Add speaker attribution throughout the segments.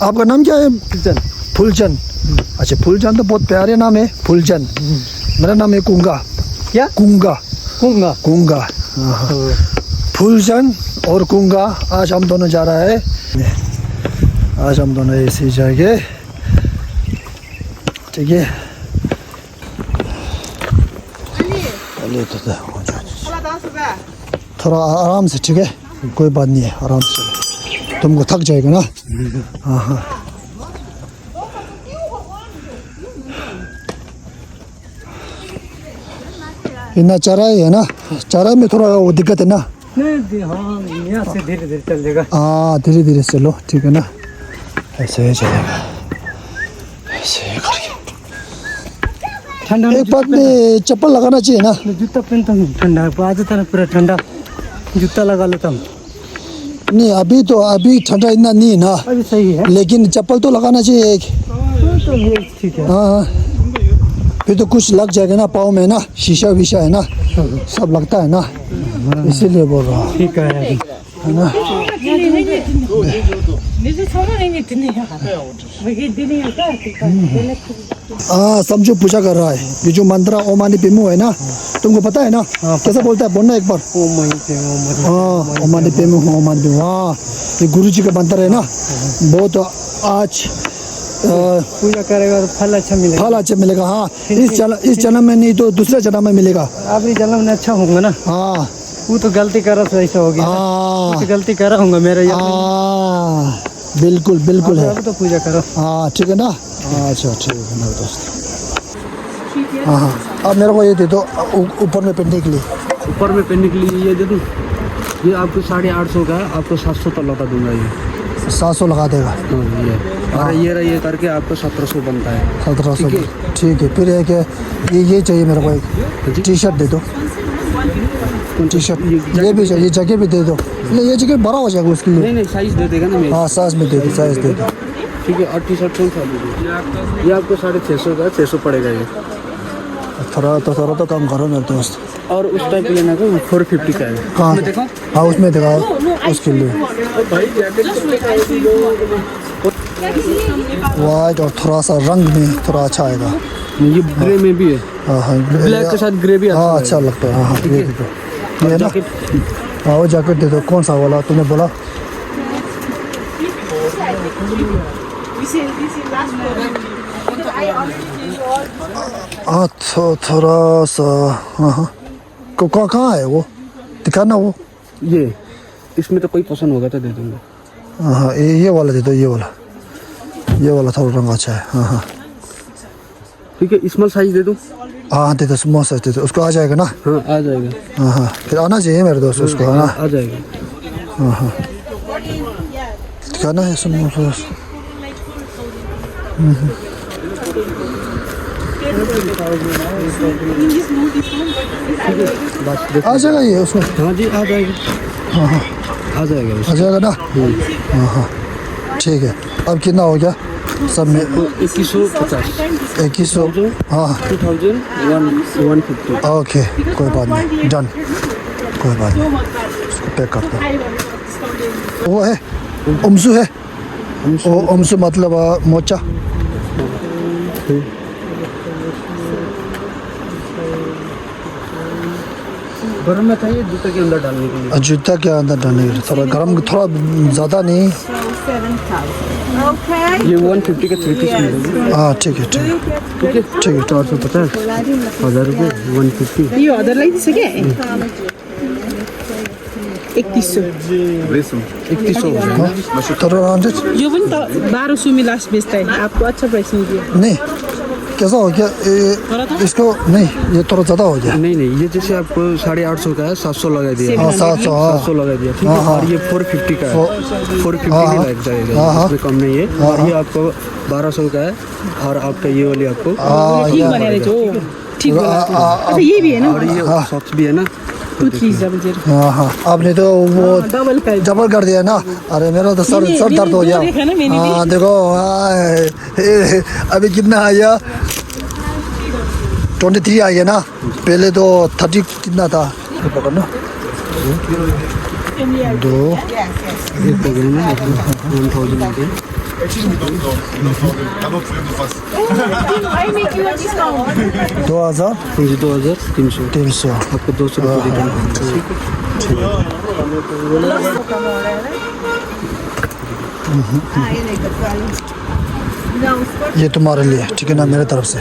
Speaker 1: आपका नाम क्या है? फुलचंद। अच्छा, फुलचंद तो बहुत प्यारे नाम है, फुलचंद। मेरा नाम है कुंगा।
Speaker 2: क्या?
Speaker 1: कुंगा।
Speaker 2: कुंगा।
Speaker 1: कुंगा। फुलचंद और कुंगा। आज हम दोनों जा रहा है, आज हम दोनों ऐसे जाएंगे, ठीक है। थोड़ा आराम से, ठीक है, कोई बात नहीं है, आराम से चलो, तुमको थक जाएगा ना। हाँ हाँ। इतना चारा ही है ना, चारा में थोड़ा वो दिक्कत है ना।
Speaker 2: नहीं, हाँ, यहाँ से धीरे धीरे चल जाएगा।
Speaker 1: हाँ, धीरे धीरे चलो, ठीक है ना, ऐसे ही चलेगा, ऐसे ही करके।
Speaker 2: ठंडा
Speaker 1: एक बात में चप्पल लगाना चाहिए ना।
Speaker 2: जूता पहनता हूँ, ठंडा आज था पूरा ठंडा, जूता लगा लेता हूँ।
Speaker 1: नहीं, अभी ठंडा इतना नहीं है ना,
Speaker 2: अभी सही है,
Speaker 1: लेकिन चप्पल तो लगाना चाहिए एक।
Speaker 2: तो ये ठीक है।
Speaker 1: हाँ, फिर तो कुछ लग जाएगा ना पाँव में ना, शीशा विशा है ना, सब लगता है ना, इसीलिए बोल रहा हूँ,
Speaker 2: ठीक है
Speaker 1: ना। हाँ, समझो पूजा कर रहा है। ये जो मंत्र ओम मानी पेमु है ना, तुमको पता है ना? कैसे बोलता है, बोलना एक बार। हाँ, ओम मानी पेमु, ओम मानी पेमु। हाँ, ये गुरु जी का मंत्र है ना, बहुत आज
Speaker 2: पूजा करेगा तो फल अच्छा मिलेगा।
Speaker 1: फल अच्छा मिलेगा। हाँ, इस जन्म में नहीं तो दूसरे जन्म में मिलेगा।
Speaker 2: अभी जन्म में अच्छा होगा ना।
Speaker 1: हाँ,
Speaker 2: वो तो गलती कर रहा था, ऐसा हो गया।
Speaker 1: हाँ,
Speaker 2: कुछ गलती कर रहा हूँ मेरा।
Speaker 1: हाँ, बिल्कुल बिल्कुल है।
Speaker 2: अब तो पूजा करो।
Speaker 1: हाँ, ठीक है ना। अच्छा, ठीक है मेरे दोस्त। हाँ हाँ, अब मेरे को ये दे दो ऊपर में पहनने के लिए।
Speaker 2: ऊपर में पहनने के लिए ये दे दूँ? ये आपको 850 का है, आपको 700 तक लौटा दूंगा। ये
Speaker 1: 700 लगा देगा।
Speaker 2: और ये करके आपको 1700 बनता है।
Speaker 1: 1700, ठीक है। फिर एक ये चाहिए मेरे को, एक टी शर्ट दे दो। टी शर्ट ये भी चाहिए, जगह भी दे दो। नहीं, ये जगह बड़ा हो जाएगा उसके लिए।
Speaker 2: नहीं, साइज दे देगा ना।
Speaker 1: हाँ, साइज में दे दो, साइज दे दो।
Speaker 2: ठीक है। और टी शर्ट कौन सा दे दो? ये आपको 650 का, 600 पड़ेगा ये।
Speaker 1: थोड़ा तो कम करो मेरे दोस्त।
Speaker 2: और उस टाइप लेना तो 450 का है।
Speaker 1: कहाँ?
Speaker 2: देखो।
Speaker 1: हाँ, उसमें दिखाओ, उसके लिए वाइट और थोड़ा सा रंग में थोड़ा अच्छा आएगा।
Speaker 2: ये ग्रे में भी है।
Speaker 1: हाँ हाँ,
Speaker 2: ब्लैक के साथ ग्रे भी अच्छा
Speaker 1: हाँ, अच्छा लगता है। हाँ, ये दे दो, ये है ना। हाँ, वो जैकेट दे दो। कौन सा वाला तुमने बोला? हाँ, थोड़ा सा। हाँ हाँ, कहाँ है वो, दिखाना वो।
Speaker 2: ये इसमें तो कोई पसंद होगा तो दे दूंगा।
Speaker 1: हाँ, ये वाला दे दो, ये वाला थोड़ा रंग अच्छा है। हाँ हाँ,
Speaker 2: ठीक है। स्मॉल साइज दे दूँ?
Speaker 1: हाँ दे दो, स्मॉल साइज दे दो। उसको आ जाएगा ना?
Speaker 2: हाँ, आ जाएगा।
Speaker 1: हाँ हाँ, फिर आना चाहिए मेरे दोस्त उसको, है ना?
Speaker 2: आ जाएगा।
Speaker 1: हाँ हाँ, दिखाना है स्मॉल साइज। आ जाएगा ये उसमें?
Speaker 2: हाँ जी, आ जाएगा।
Speaker 1: हाँ हाँ,
Speaker 2: आ जाएगा।
Speaker 1: आ जाएगा ना? हाँ हाँ, ठीक है। अब कितना हो गया सब में?
Speaker 2: 2150।
Speaker 1: 2100। हाँ,
Speaker 2: 2150।
Speaker 1: ओके, कोई बात नहीं, डन, कोई बात नहीं। उसको पैक करता हूँ। वो है अमसू है, वो अमसू मतलब मोचा।
Speaker 2: गरम में चाहिए जूते के अंदर डालने के लिए।
Speaker 1: जूता के अंदर डालने के लिए थोड़ा गर्म, थोड़ा ज़्यादा नहीं।
Speaker 2: ये 150 के 3 पीस मिलेगा।
Speaker 1: हाँ, ठीक है, ठीक है,
Speaker 2: ठीक है।
Speaker 1: ठीक है।
Speaker 2: 450, 1000 रुपये, 150।
Speaker 3: यो अदर लाइक दिस अगेन 3100
Speaker 1: थोड़ा 100
Speaker 3: यो पनि त 1200 में लास्ट बेचता है। आपको अच्छा प्राइस नहीं दिया।
Speaker 1: नहीं, कैसा हो गया इसको? नहीं, ये थोड़ा ज़्यादा हो गया।
Speaker 2: नहीं, ये जैसे आपको 850 का है, 700 लगा दिया।
Speaker 1: हाँ, 700। हाँ,
Speaker 2: 700 लगा दिया, ठीक है। और ये 450 का है, 450 भी लग जाएगा, इसमें कम नहीं है। और ये आपको 1200 का है। और आपका ये वाली आपको
Speaker 3: ठीक बनेर जो ठीक बोला। अच्छा, ये भी है ना?
Speaker 2: और ये सॉक्स भी है ना।
Speaker 3: 2300।
Speaker 1: हाँ हाँ, आपने तो वो डबल कर दिया ना। अरे मेरा तो सर दर्द हो गया। हाँ देखो, अभी कितना आया? 23 आ गया ना। पहले तो 30 कितना था? पकड़ना 2
Speaker 2: 1000
Speaker 3: I make you a discount.
Speaker 1: 2000
Speaker 2: जी 2300
Speaker 1: 300
Speaker 2: आपको 200 रुपये रिटर्न
Speaker 1: ये तुम्हारे लिए ठीक है ना मेरे तरफ से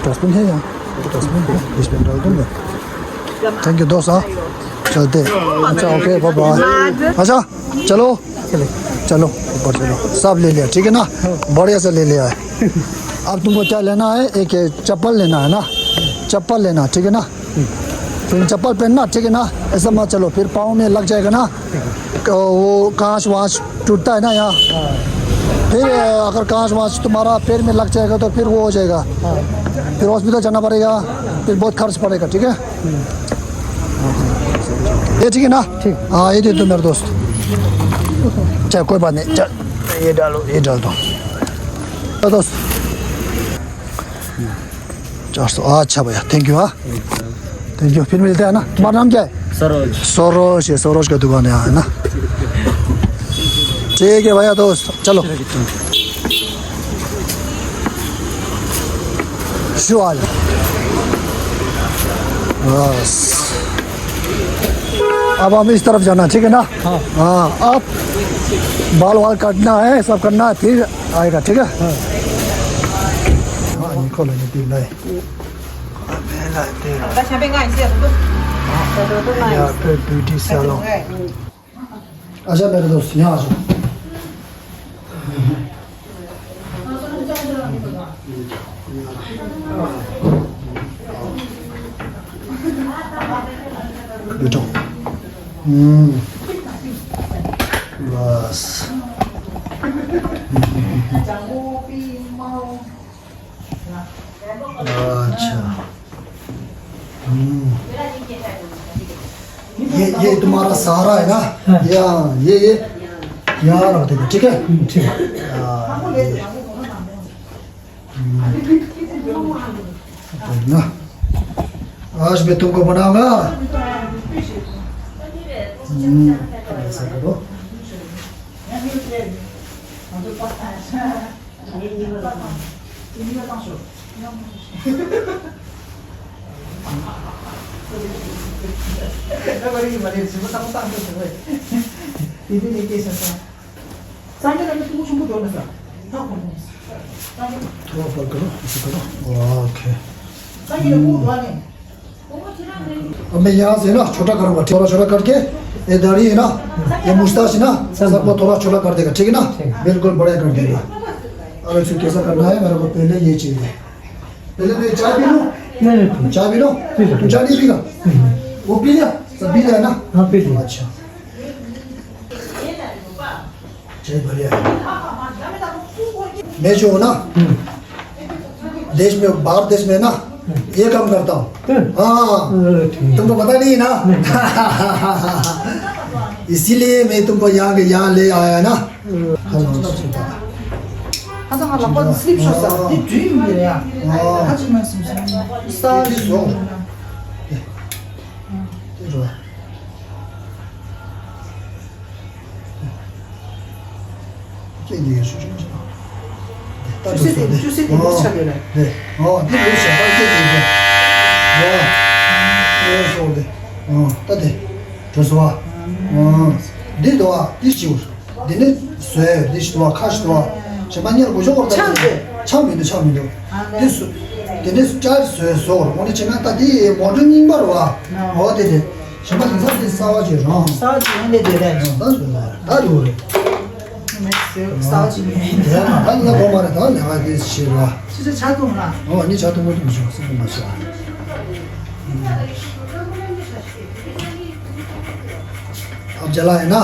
Speaker 1: डस्टबिन है यहाँ डस्टबिन है इसमें डाल दूँगा थैंक यू दोस्त हाँ चलते अच्छा ओके बाय बाय अच्छा चलो चलो ऊपर चलो सब ले लिया ठीक है ना बढ़िया से ले लिया है अब तुमको क्या लेना है एक चप्पल लेना है ना चप्पल लेना ठीक है ना फिर चप्पल पहनना ठीक है ना ऐसा मत चलो फिर पाँव में लग जाएगा ना वो कांच वाँच टूटता है ना यहाँ फिर अगर कांच वाँच तुम्हारा पैर में लग जाएगा तो फिर वो हो जाएगा फिर हॉस्पिटल जाना पड़ेगा फिर बहुत खर्च पड़ेगा ठीक है ये ठीक है ना ठीक हाँ ये दे दो मेरे दोस्त चल कोई बात नहीं चल ये डाल दो दोस्त 400 अच्छा भैया थैंक यू हाँ थैंक यू फिर मिलते हैं ना तुम्हारा नाम क्या है सरोज ये सरोज का दुकान है यहाँ है ना ठीक है भैया दोस्त चलो शुआल बस अब हम इस तरफ जाना ठीक है ना हाँ अब बाल वाल काटना है सब करना है फिर आएगा ठीक है हाँ निकलो नहीं नहीं यहाँ पे ब्यूटी सैलून अच्छा मेरे दोस्त यहाँ आ जाओ बैठो बस अच्छा ये तुम्हारा सहारा है ना ये यहाँ रख देगा ठीक है ठीक ना आज मैं तुमको बनाऊंगा ऐसा करो थोड़ा ऊपर करो ऐसे करो ओके अब मैं यहाँ से ना छोटा करूँगा थोड़ा छोटा करके ये दाढ़ी है ना ये मुस्ताच है ना सबको थोड़ा छोटा कर देगा ठीक है ना बिल्कुल बड़ा कर देगा अब इसको कैसा करना है मेरे को पहले ये चाहिए पहले मैं चाय पी लूँ चाय पी लो तुम चाय नहीं पीगा वो पी लिया सब पी लिया ना हाँ पी लिया अच्छा चाय बढ़िया है मैं जो हूँ ना देश में बाहर देश में ना ये काम करता हूँ हाँ तुमको पता नहीं ना इसीलिए मैं तुमको यहाँ ले आया ना अब जला है ना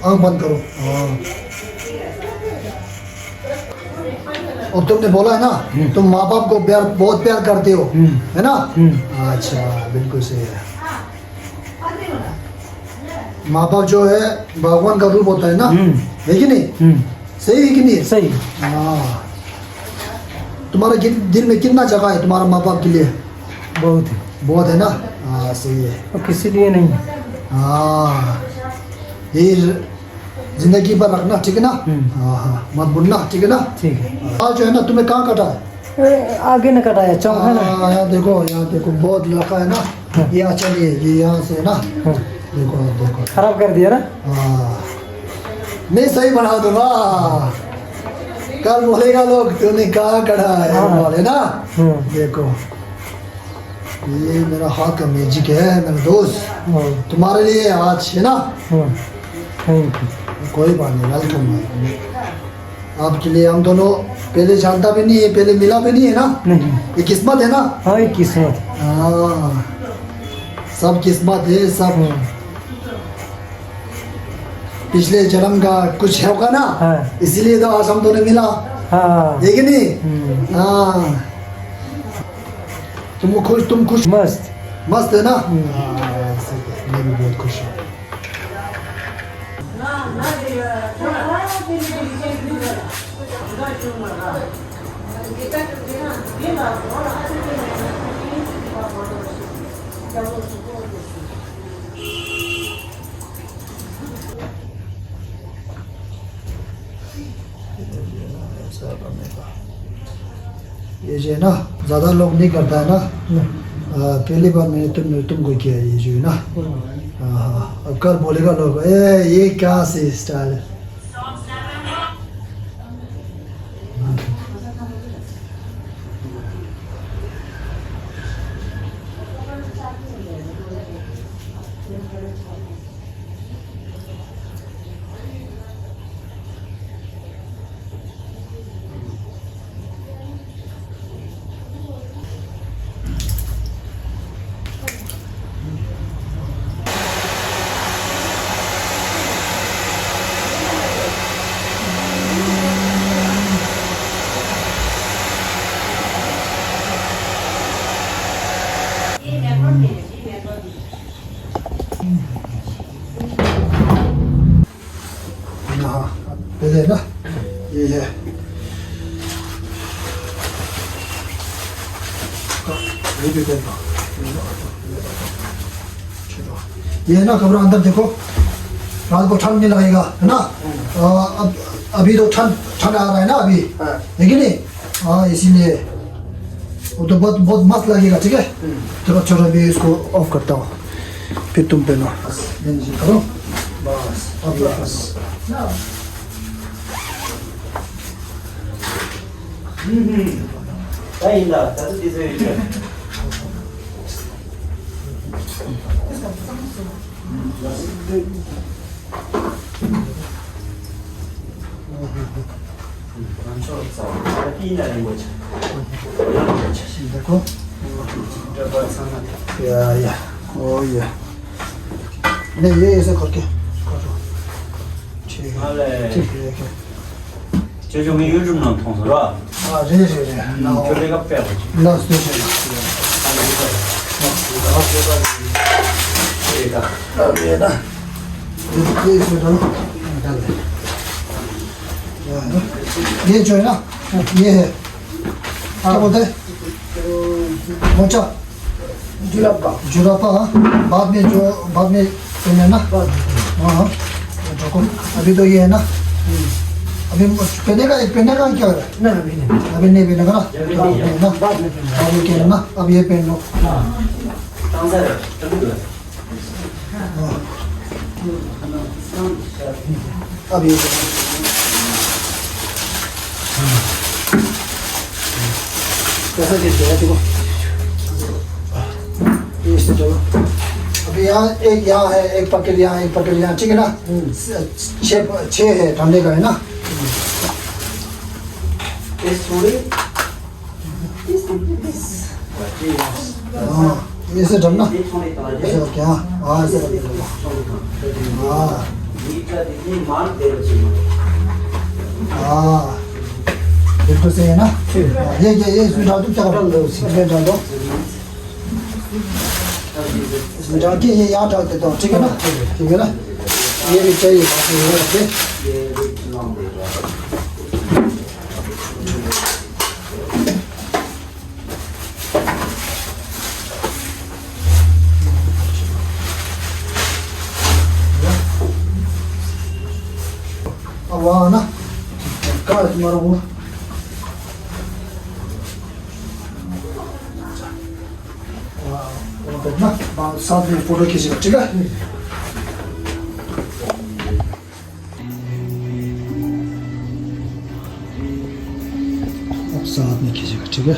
Speaker 1: आँख बंद करो और तुमने बोला है ना तुम माँ बाप को प्यार बहुत प्यार करते हो है ना अच्छा बिल्कुल सही है माँ बाप जो है भगवान का रूप होता है ना है कि नहीं सही है कि नहीं
Speaker 2: सही
Speaker 1: हाँ तुम्हारे दिल में कितना जगह है तुम्हारा माँ बाप के लिए?
Speaker 3: बहुत है
Speaker 1: बहुत है ना? हाँ सही है।
Speaker 3: और किसी लिए नहीं है
Speaker 1: हाँ ये जिंदगी भर रखना, ठीक है ना? हाँ हाँ मत भूलना, ठीक है ना?
Speaker 3: ठीक है
Speaker 1: आज जो है ना तुम्हें कहाँ कटा है?
Speaker 3: आगे न कटाया चौक है ना
Speaker 1: यहाँ देखो बहुत लड़का है ना, यहाँ चलिए ये यहाँ से है ना, देखो देखो
Speaker 3: खराब कर दिया ना
Speaker 1: हाँ मैं सही बना दूंगा, कल बोलेगा लोग तूने कहाँ कटा है बोले ना। देखो ये मेरा हाथ का मैजिक है मेरा दोस्त, तुम्हारे लिए आज है ना।
Speaker 3: थैंक यू
Speaker 1: कोई बात नहीं, वेलकम आपके लिए। हम दोनों पहले जानता भी नहीं है, पहले मिला भी नहीं है ना।
Speaker 3: नहीं
Speaker 1: ये किस्मत है ना।
Speaker 3: हाँ ये किस्मत
Speaker 1: हाँ सब किस्मत है सब। पिछले जन्म का कुछ होगा ना,
Speaker 3: हाँ।
Speaker 1: इसीलिए तो आज हम दोनों मिला,
Speaker 3: हाँ
Speaker 1: है कि नहीं? हाँ तुम खुश
Speaker 3: मस्त
Speaker 1: मस्त है ना? हाँ, सही है, मैं भी बहुत खुश हूँ। ये जो है ना ज़्यादा लोग नहीं करता है ना। पहली बार मैंने तुमको किया ये जो है ना। हाँ अब कल बोलेगा लोग ये क्या से स्टाइल है। है ना ये है ये है ना कमरा। अंदर देखो रात को ठंड नहीं लगेगा है ना। अब अभी तो ठंड आ रहा है ना अभी, है कि नहीं? हाँ इसीलिए वो तो बहुत बहुत मस्त लगेगा, ठीक है? चलो चलो अभी इसको ऑफ करता हूँ, फिर तुम पहनो करो बस। अब बस देखो या ओ ये नहीं ये ऐसे करके करो, ठीक है ठीक है।
Speaker 4: 这就没有这么能通是吧？
Speaker 1: 아 네,那
Speaker 4: 就这个摆回去。
Speaker 1: 那对对
Speaker 4: 对的。
Speaker 1: 别的，ये इसमें डाल दे। ये जो है ना ये है क्या बोलते हैं मोचा जुलापा बाद में पहने ना। हाँ देखो अभी तो ये है ना, अभी पहने का क्या है ना? अभी नहीं पहनेगा ना, अभी क्या ना अब ये पहन लो। अब ये कैसा चीज है देखो ये इससे चलो। अभी यहाँ है एक पैकेट यहाँ एक पैकेट यहाँ, ठीक है ना? 6 है ठंडे का है ना। हाँ ऐसे ढलना ऐसे क्या? हाँ ऐसे हाँ हाँ बिल्कुल सही है ना। ये इसमें डाल दो, क्या डाल दो इसमें डाल दो, इसमें डाल के ये यहाँ डाल देता हूँ, ठीक है ना? ठीक है ना, ये भी चाहिए बाकी वहाँ ना कहाँ है तुम्हारा वो ना साथ में फोटो खींचेगा ठीक है अब साथ में खींचेगा ठीक है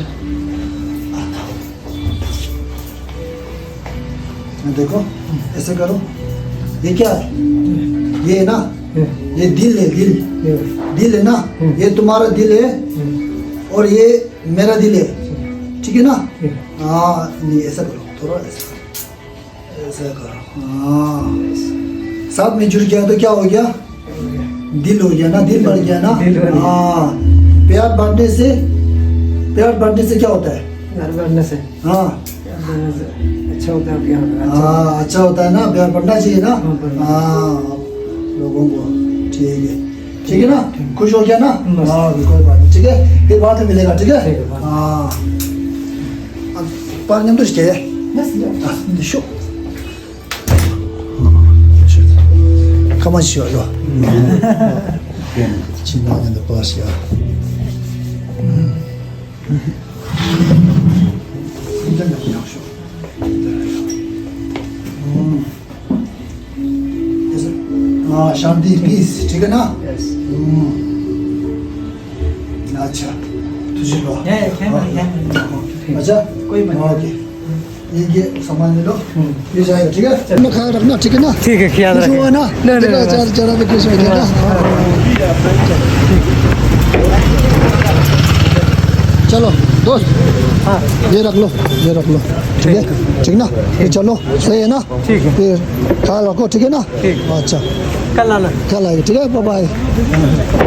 Speaker 1: देखो ऐसे करो ये क्या है ये है ना ये दिल है दिल है ना ये तुम्हारा दिल है और ये मेरा दिल है ठीक है ना हाँ नहीं ऐसा करो थोड़ा ऐसा करो हाँ साथ में जुड़ गया तो क्या हो गया दिल हो गया ना दिल बढ़ गया ना हाँ प्यार बांटने से क्या होता है
Speaker 3: प्यार बढ़ने से
Speaker 1: हाँ
Speaker 3: अच्छा होता है प्यार
Speaker 1: हाँ अच्छा होता है ना प्यार बढ़ना चाहिए ना हाँ लोगों को ठीक है ना खुश हो गया ना हाँ कोई बात नहीं ठीक है फिर बाद में मिलेगा ठीक है हाँ पानी तो क्या है शो 가만히 쉬어, 이거. 지나가는 버스야. 굉장히 그냥 쉬어. हाँ शांति पीस ठीक है ना अच्छा तुझे लो अच्छा कोई ओके ये सामान ले लो ये जाएगा ठीक है अपना ख्याल रखना ठीक है ना
Speaker 3: ठीक है ख्याल
Speaker 1: खुश हुआ ना चला पे खुश हो गया ना चलो दोस्त हाँ ये रख लो ठीक है ठीक ना ये चलो सही है ना
Speaker 3: ठीक है
Speaker 1: फिर ख्याल रखो ठीक है ना
Speaker 3: ठीक
Speaker 1: अच्छा
Speaker 3: कल आना
Speaker 1: कल आएगा ठीक है बाय बाय